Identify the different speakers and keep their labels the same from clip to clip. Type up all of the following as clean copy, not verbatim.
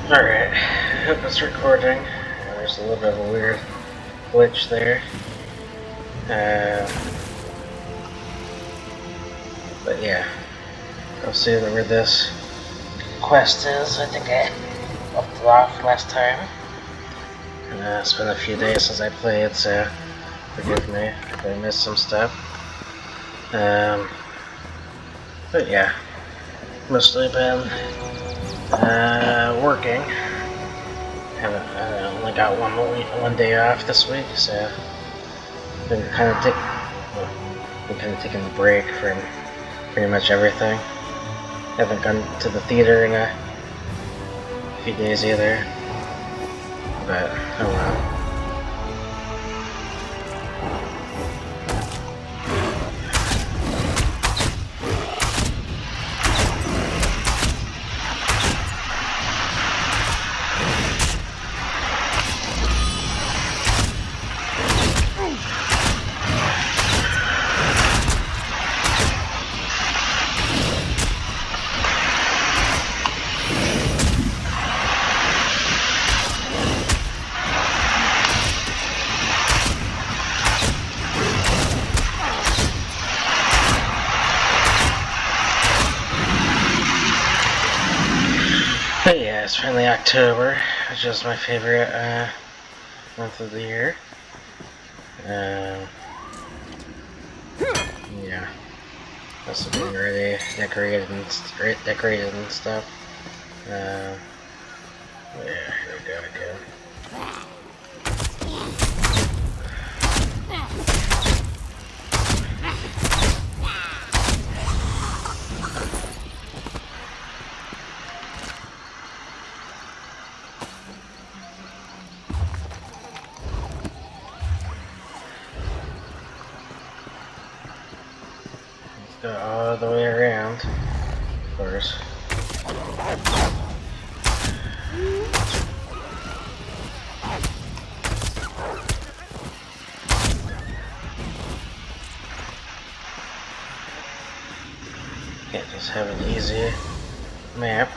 Speaker 1: Alright, hope it's recording. There's a little bit of a weird glitch there. But yeah, I'll see where this quest is. I think I left it off last time. It's been a few days since I played, so forgive me if I missed some stuff. But yeah, mostly been working. I only got one day off this week, so been kind of taking a break from pretty much everything. Haven't gone to the theater in a few days either, but oh well. But yeah, it's finally October, which is my favorite month of the year. Yeah, also getting ready, decorated and stuff. Yeah, here we go again. Go all the way around, of course. Can't just have an easy map.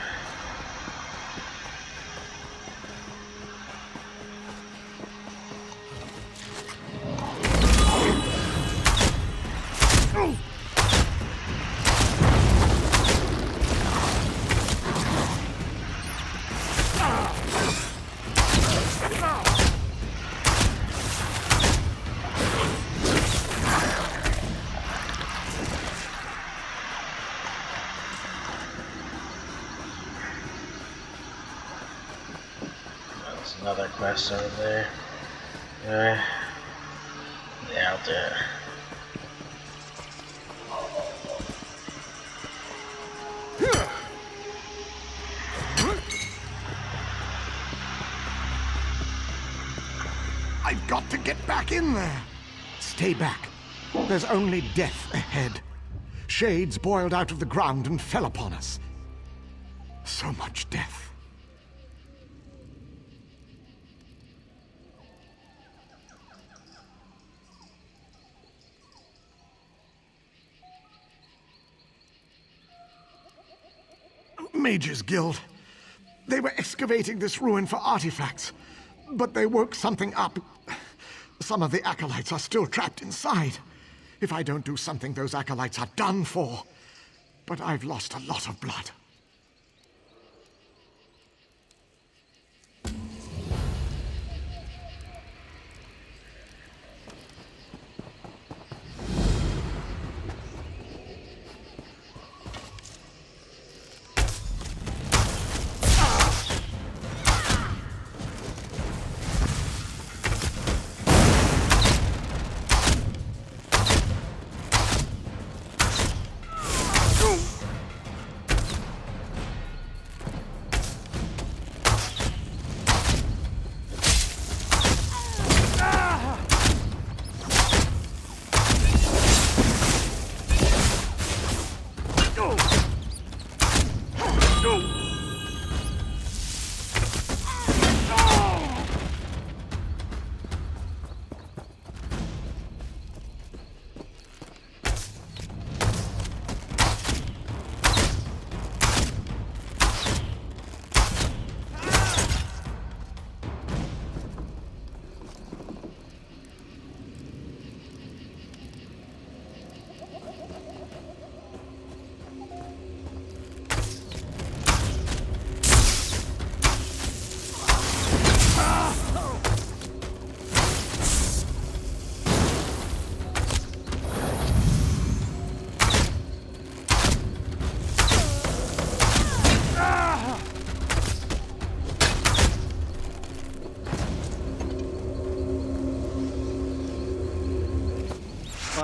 Speaker 1: Another quest over there. Yeah, I'll do it.
Speaker 2: I've got to get back in there. Stay back. There's only death ahead. Shades boiled out of the ground and fell upon us. So much death. Mages Guild. They were excavating this ruin for artifacts, but they woke something up. Some of the acolytes are still trapped inside. If I don't do something, those acolytes are done for. But I've lost a lot of blood.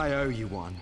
Speaker 3: I owe you one.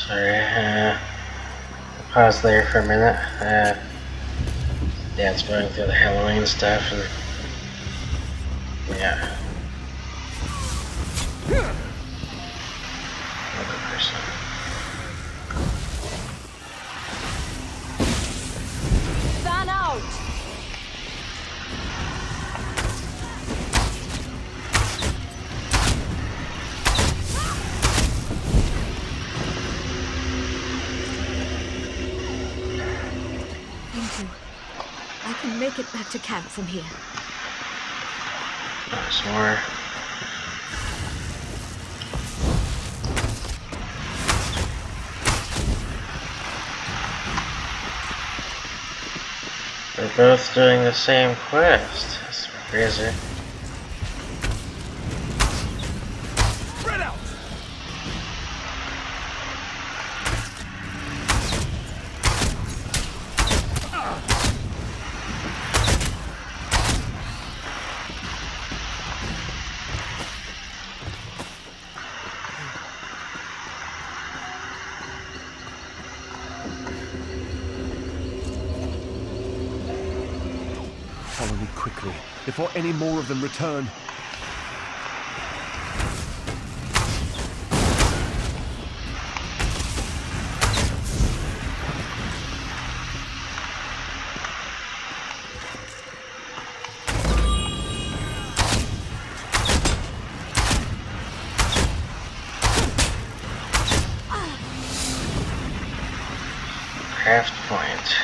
Speaker 1: Sorry, pause there for a minute. Yeah, it's going through the Halloween stuff, and yeah. Another person.
Speaker 4: Fan out!
Speaker 5: I can make it back to camp from here.
Speaker 1: There's more. They're both doing the same quest. That's crazy.
Speaker 3: Spread out! Follow me quickly, before any more of them return.
Speaker 1: Craft point.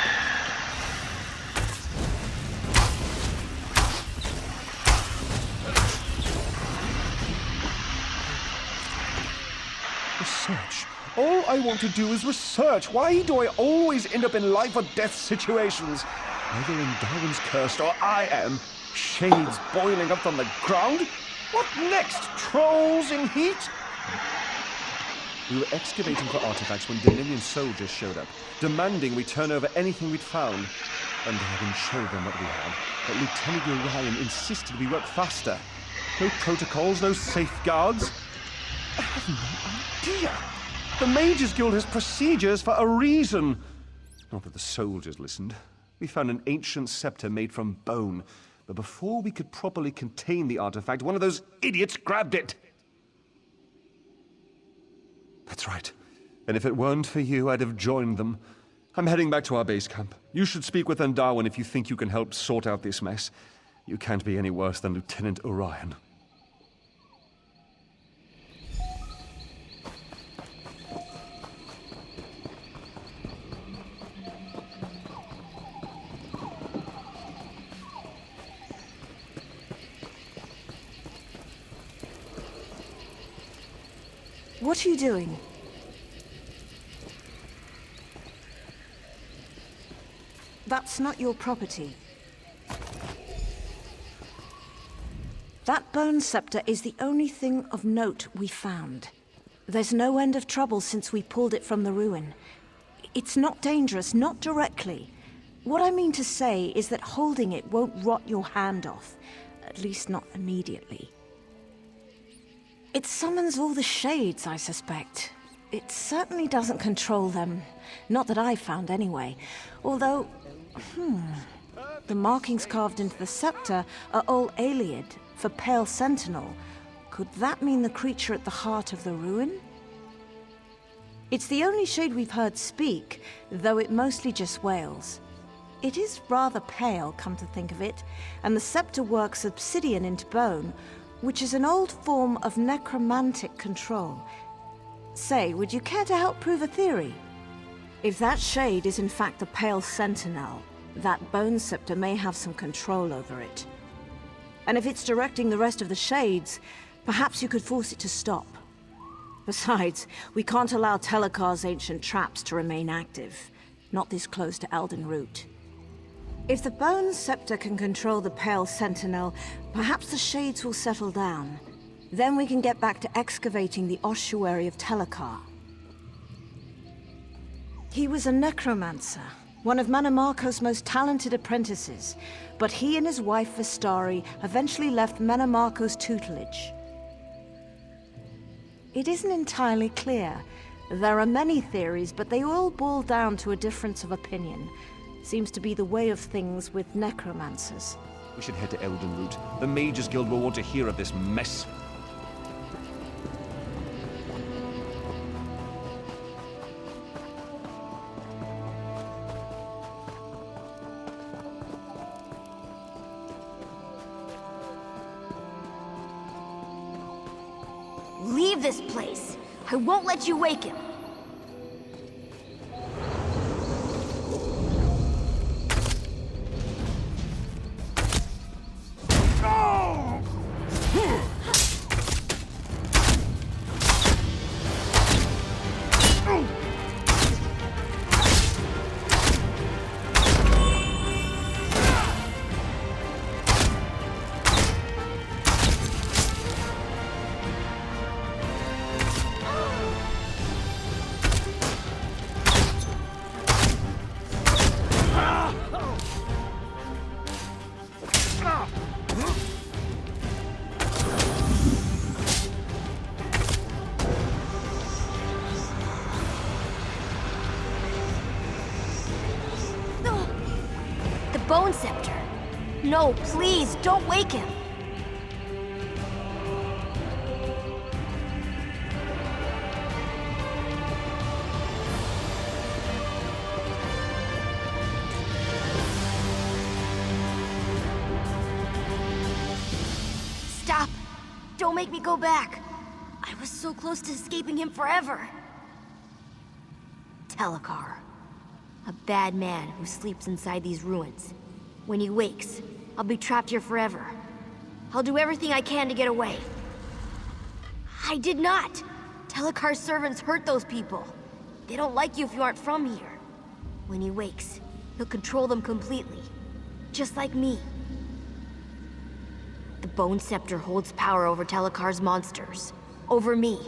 Speaker 3: Research. All I want to do is research. Why do I always end up in life or death situations? Either in Darwin's Curse or I am. Shades boiling up from the ground? What next? Trolls in heat? We were excavating for artifacts when Dominion soldiers showed up, demanding we turn over anything we'd found. And Darwin showed them what we had. But Lieutenant Orion insisted we work faster. No protocols, no safeguards. I have no idea. The Mages Guild has procedures for a reason. Not that the soldiers listened. We found an ancient scepter made from bone. But before we could properly contain the artifact, one of those idiots grabbed it. That's right. And if it weren't for you, I'd have joined them. I'm heading back to our base camp. You should speak with Andarwin if you think you can help sort out this mess. You can't be any worse than Lieutenant Orion.
Speaker 5: What are you doing? That's not your property. That bone scepter is the only thing of note we found. There's no end of trouble since we pulled it from the ruin. It's not dangerous, not directly. What I mean to say is that holding it won't rot your hand off. At least not immediately. It summons all the shades, I suspect. It certainly doesn't control them. Not that I've found anyway. Although, the markings carved into the scepter are all Ayleid for Pale Sentinel. Could that mean the creature at the heart of the ruin? It's the only shade we've heard speak, though it mostly just wails. It is rather pale, come to think of it, and the scepter works obsidian into bone, which is an old form of necromantic control. Say, would you care to help prove a theory? If that shade is in fact the Pale Sentinel, that bone scepter may have some control over it. And if it's directing the rest of the shades, perhaps you could force it to stop. Besides, we can't allow Telekkar's ancient traps to remain active, not this close to Elden Root. If the Bone Scepter can control the Pale Sentinel, perhaps the shades will settle down. Then we can get back to excavating the ossuary of Telekkar. He was a necromancer, one of Mannimarco's most talented apprentices, but he and his wife Vistari eventually left Mannimarco's tutelage. It isn't entirely clear. There are many theories, but they all boil down to a difference of opinion. Seems to be the way of things with necromancers.
Speaker 3: We should head to Elden Root. The Mages Guild will want to hear of this mess.
Speaker 4: Leave this place. I won't let you wake him. Bone Scepter. No, please, don't wake him. Stop. Don't make me go back. I was so close to escaping him forever. Telekkar. A bad man who sleeps inside these ruins. When he wakes, I'll be trapped here forever. I'll do everything I can to get away. I did not! Telekkar's servants hurt those people. They don't like you if you aren't from here. When he wakes, he'll control them completely. Just like me. The Bone Scepter holds power over Telekkar's monsters. Over me.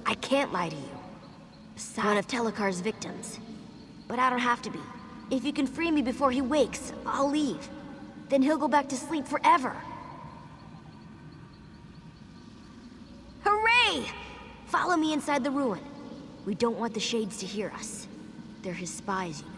Speaker 4: I can't lie to you. Besides, one of Telekkar's victims. But I don't have to be. If you can free me before he wakes, I'll leave. Then he'll go back to sleep forever. Hooray! Follow me inside the ruin. We don't want the Shades to hear us. They're his spies, you know.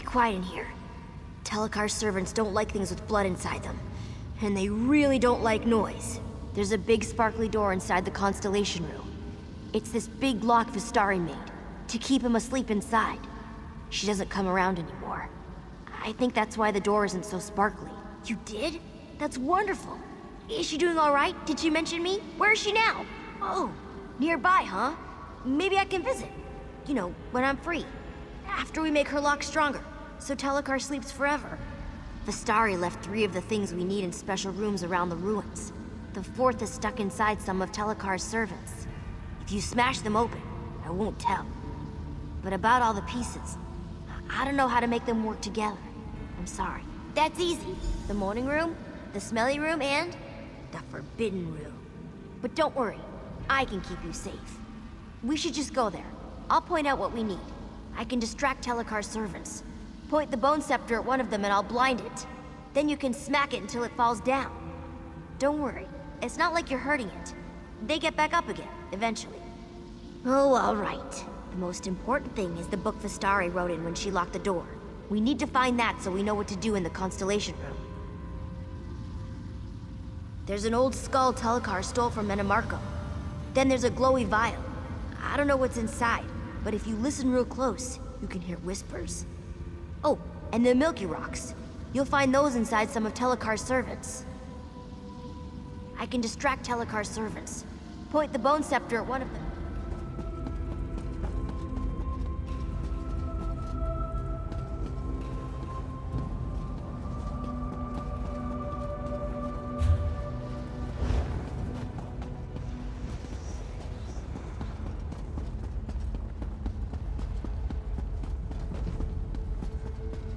Speaker 4: Quiet in here. Telekkar's servants don't like things with blood inside them. And they really don't like noise. There's a big sparkly door inside the Constellation Room. It's this big lock Vistari made, to keep him asleep inside. She doesn't come around anymore. I think that's why the door isn't so sparkly. You did? That's wonderful. Is she doing all right? Did she mention me? Where is she now? Oh, nearby, huh? Maybe I can visit. You know, when I'm free. After we make her lock stronger. So Telekkar sleeps forever. Vistari left 3 of the things we need in special rooms around the ruins. The 4th is stuck inside some of Telekkar's servants. If you smash them open, I won't tell. But about all the pieces, I don't know how to make them work together. I'm sorry. That's easy. The morning room, the smelly room, and the forbidden room. But don't worry, I can keep you safe. We should just go there. I'll point out what we need. I can distract Telekar's servants. Point the Bone Scepter at one of them and I'll blind it. Then you can smack it until it falls down. Don't worry, it's not like you're hurting it. They get back up again, eventually. Oh, alright. The most important thing is the book Vistari wrote in when she locked the door. We need to find that so we know what to do in the Constellation Room. There's an old skull Telekar stole from Metamarco. Then there's a glowy vial. I don't know what's inside, but if you listen real close, you can hear whispers. Oh, and the Milky Rocks. You'll find those inside some of Telekar's servants. I can distract Telekar's servants. Point the Bone Scepter at one of them.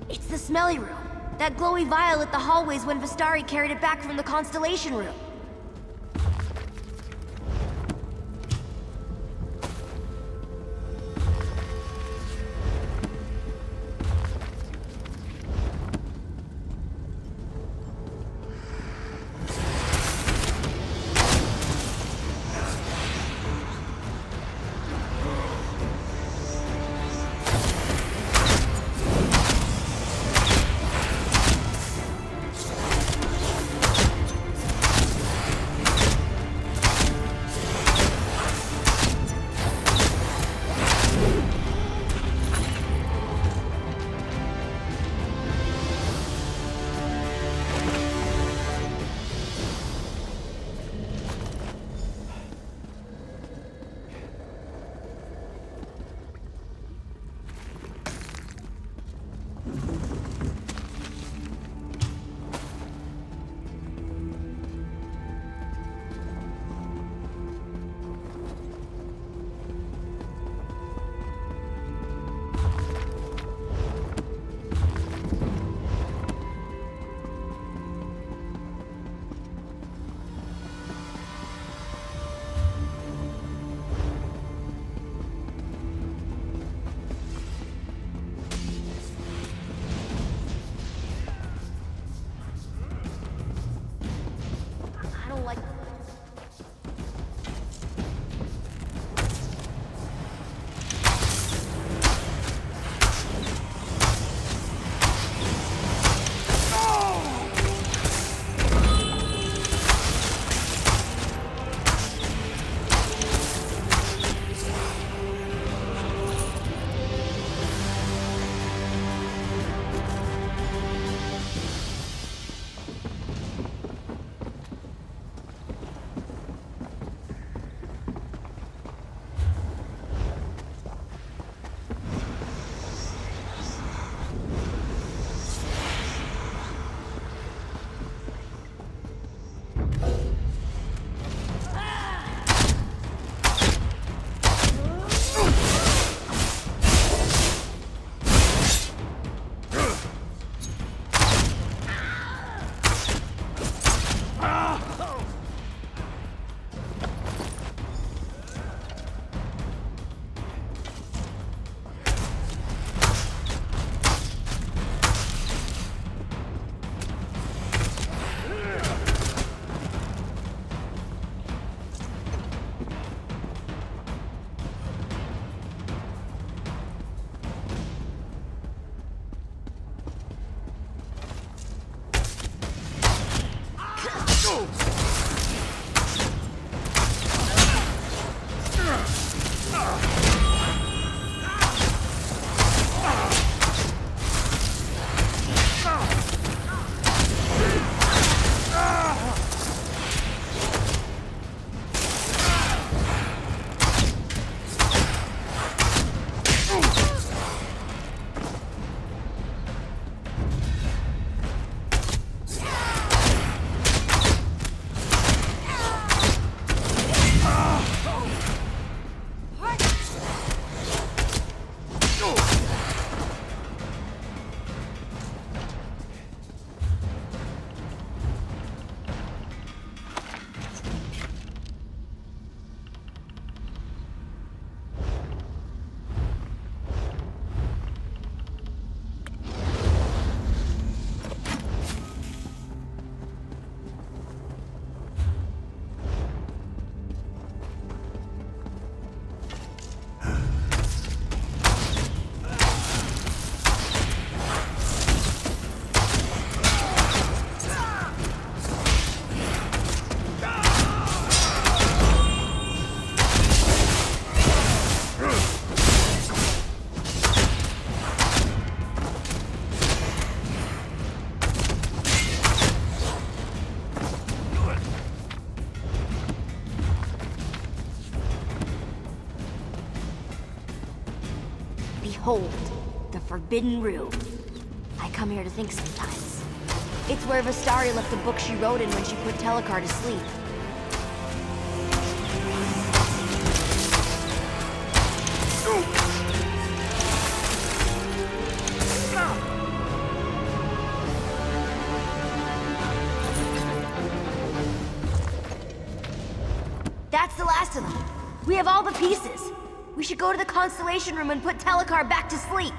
Speaker 4: It's the smelly room. That glowy vial lit the hallways when Vistari carried it back from the Constellation Room. I don't like... Behold, the Forbidden Room. I come here to think sometimes. It's where Vistari left the book she wrote in when she put Telekar to sleep. That's the last of them. We have all the pieces. We should go to the Constellation Room and put Telekar back to sleep.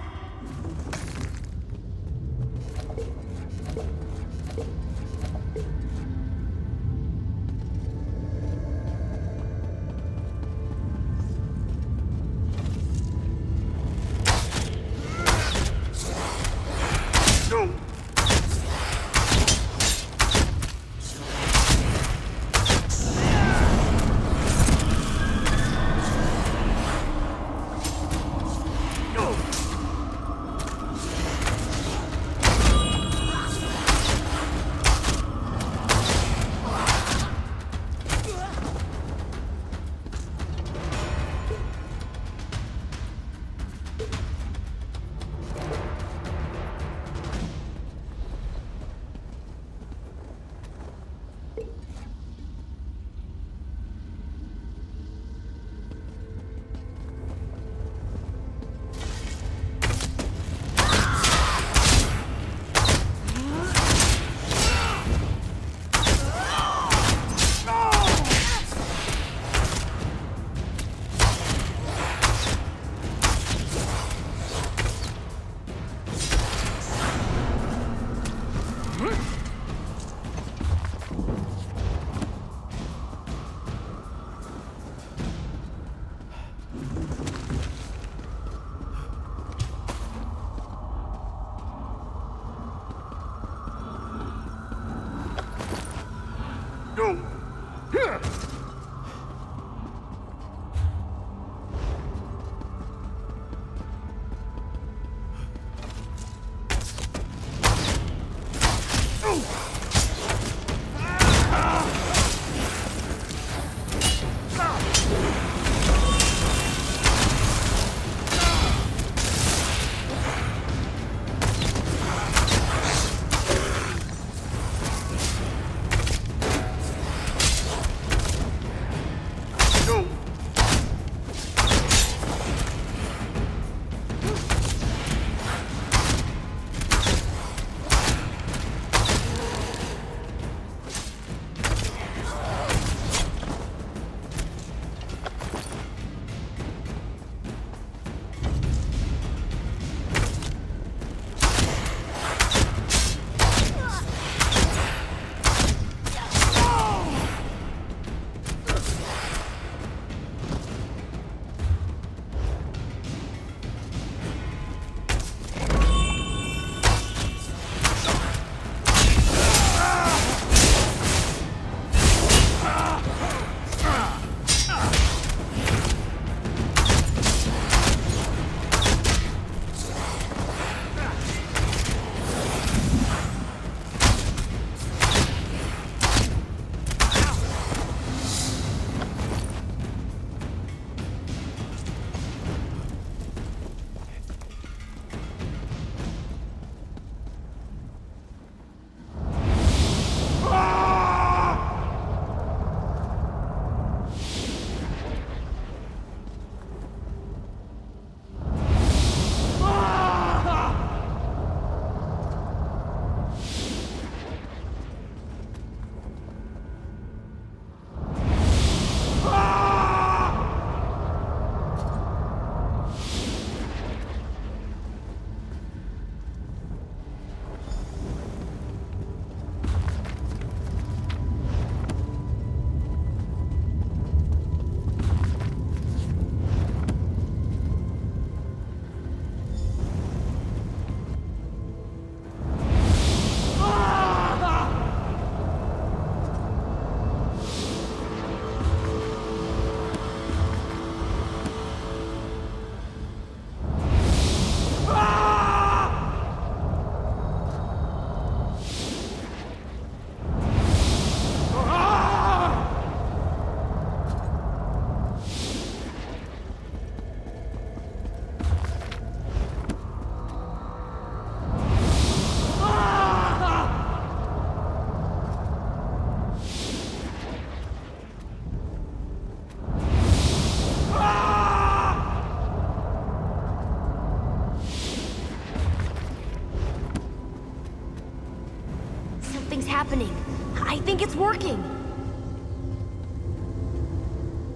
Speaker 4: think it's working.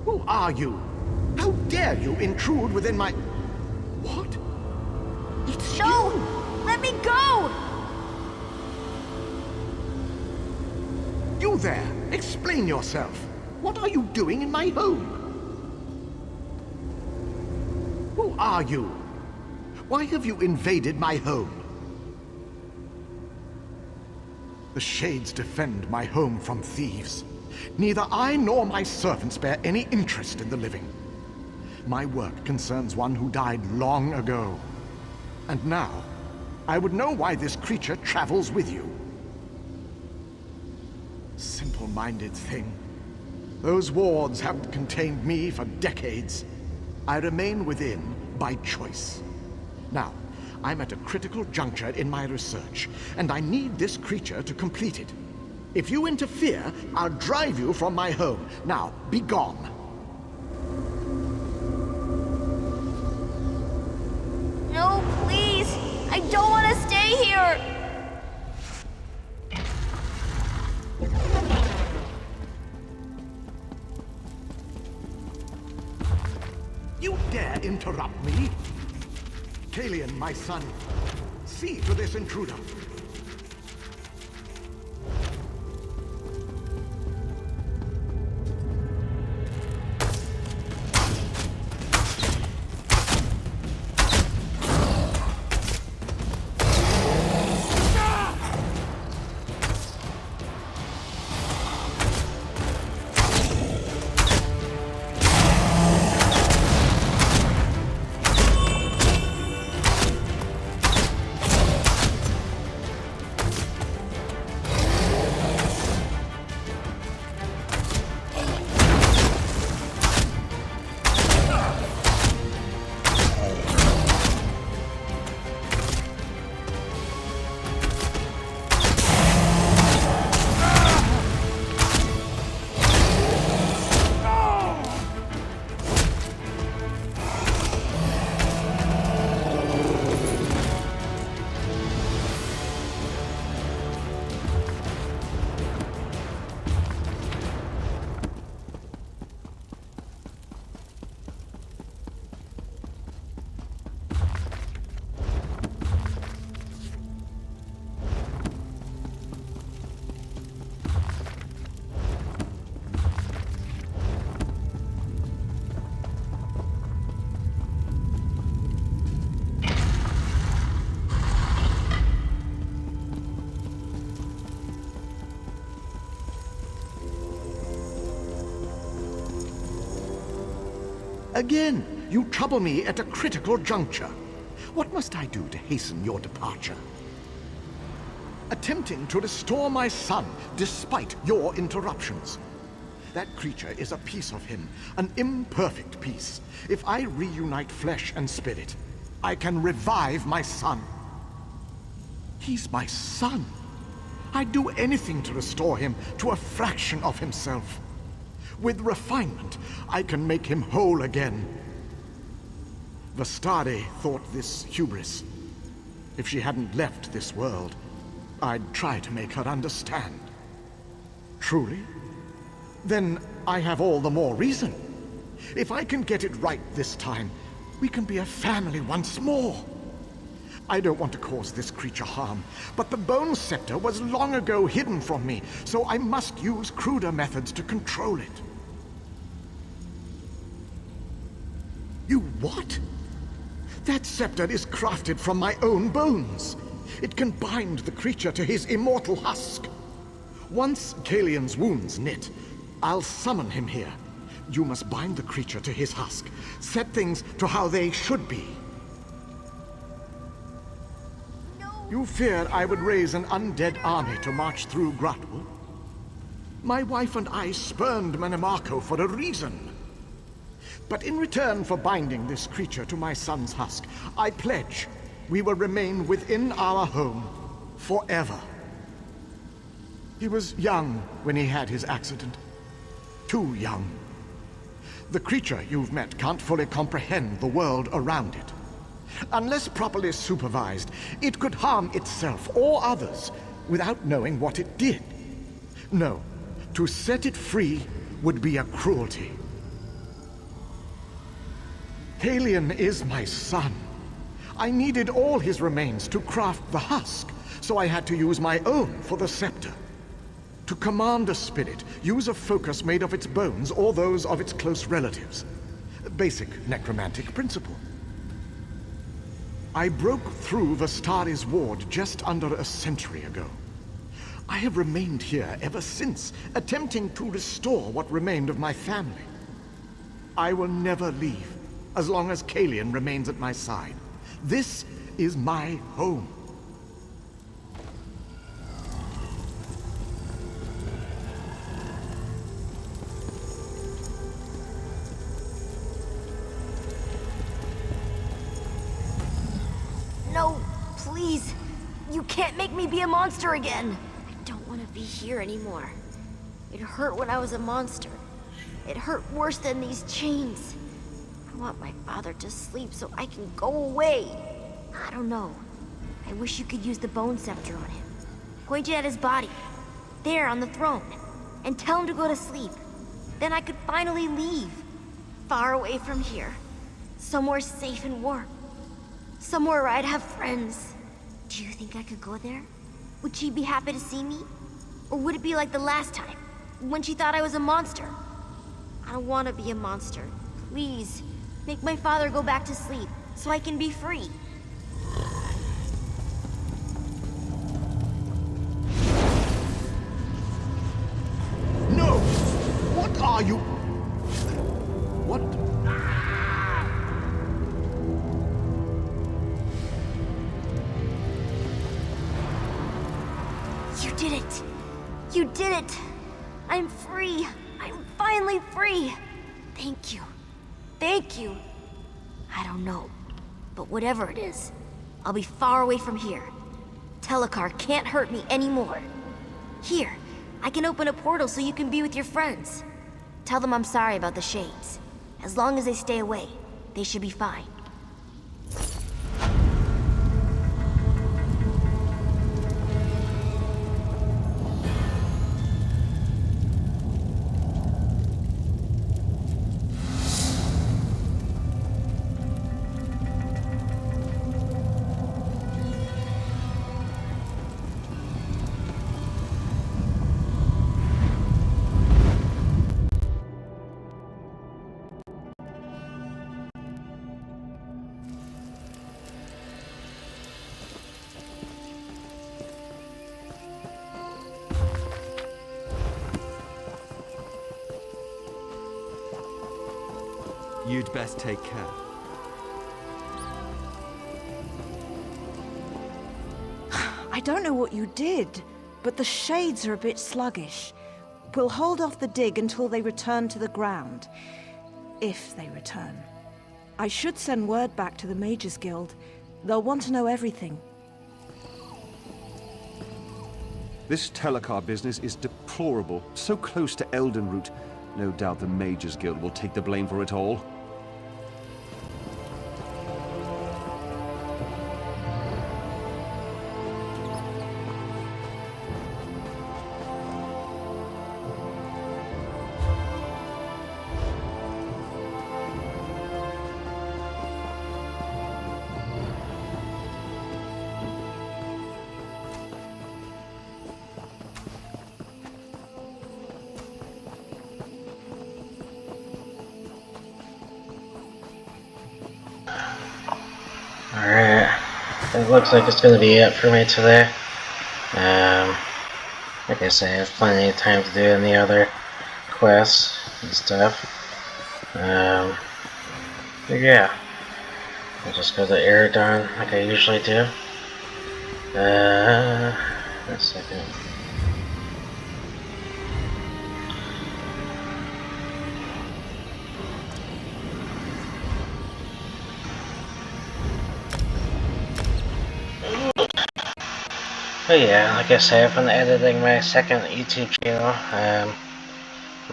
Speaker 2: Who are you? How dare you intrude within my... What? It's
Speaker 4: No!
Speaker 2: you!
Speaker 4: Let me go!
Speaker 2: You there! Explain yourself! What are you doing in my home? Who are you? Why have you invaded my home? The Shades defend my home from thieves. Neither I nor my servants bear any interest in the living. My work concerns one who died long ago. And now, I would know why this creature travels with you. Simple-minded thing. Those wards haven't contained me for decades. I remain within by choice. Now, I'm at a critical juncture in my research, and I need this creature to complete it. If you interfere, I'll drive you from my home. Now, be gone.
Speaker 4: No, please! I don't want to stay here!
Speaker 2: You dare interrupt me? Kalian, my son, see to this intruder. Again, you trouble me at a critical juncture. What must I do to hasten your departure? Attempting to restore my son despite your interruptions. That creature is a piece of him, an imperfect piece. If I reunite flesh and spirit, I can revive my son. He's my son. I'd do anything to restore him to a fraction of himself. With refinement, I can make him whole again. Vestade thought this hubris. If she hadn't left this world, I'd try to make her understand. Truly? Then I have all the more reason. If I can get it right this time, we can be a family once more. I don't want to cause this creature harm, but the Bone Scepter was long ago hidden from me, so I must use cruder methods to control it. You what? That scepter is crafted from my own bones. It can bind the creature to his immortal husk. Once Kalian's wounds knit, I'll summon him here. You must bind the creature to his husk, set things to how they should be. You feared I would raise an undead army to march through Grahtwood? My wife and I spurned Mannimarco for a reason. But in return for binding this creature to my son's husk, I pledge we will remain within our home forever. He was young when he had his accident. Too young. The creature you've met can't fully comprehend the world around it. Unless properly supervised, it could harm itself or others without knowing what it did. No, To set it free would be a cruelty. Kalian is my son. I needed all his remains to craft the husk, so I had to use my own for the scepter. To command a spirit, use a focus made of its bones or those of its close relatives. Basic necromantic principle. I broke through Vestari's ward just under a century ago. I have remained here ever since, attempting to restore what remained of my family. I will never leave, as long as Kalian remains at my side. This is my home.
Speaker 4: No, please. You can't make me be a monster again. I don't want to be here anymore. It hurt when I was a monster. It hurt worse than these chains. I want my father to sleep so I can go away. I don't know. I wish you could use the bone scepter on him. Point it at his body. There on the throne. And tell him to go to sleep. Then I could finally leave. Far away from here. Somewhere safe and warm. Somewhere where I'd have friends. Do you think I could go there? Would she be happy to see me? Or would it be like the last time, when she thought I was a monster? I don't want to be a monster. Please, make my father go back to sleep, so I can be free.
Speaker 2: No! What are you? What?
Speaker 4: You did it! You did it! I'm free! I'm finally free! Thank you. Thank you. I don't know, but whatever it is, I'll be far away from here. Telekar can't hurt me anymore. Here, I can open a portal so you can be with your friends. Tell them I'm sorry about the shades. As long as they stay away, they should be fine.
Speaker 3: You'd best take care.
Speaker 5: I don't know what you did, but the shades are a bit sluggish. We'll hold off the dig until they return to the ground. If they return. I should send word back to the Mages Guild. They'll want to know everything.
Speaker 3: This Telekar business is deplorable. So close to Eldenroot. No doubt the Mages Guild will take the blame for it all.
Speaker 1: Alright, it looks like it's going to be it for me today. Like I say, I have plenty of time to do any other quests and stuff. But yeah, I'll just go to Eredon like I usually do. A second. But yeah, like I say, I've been editing my second YouTube channel,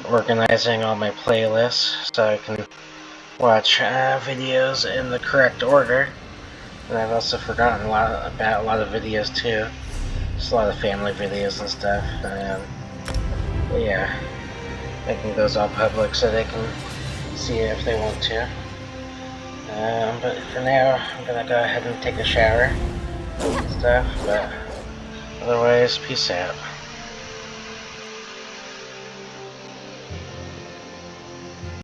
Speaker 1: organizing all my playlists so I can watch videos in the correct order. And I've also forgotten about a lot of videos too. Just a lot of family videos and stuff. But yeah, making those all public so they can see it if they want to. But for now, I'm gonna go ahead and take a shower and stuff, but otherwise, peace out.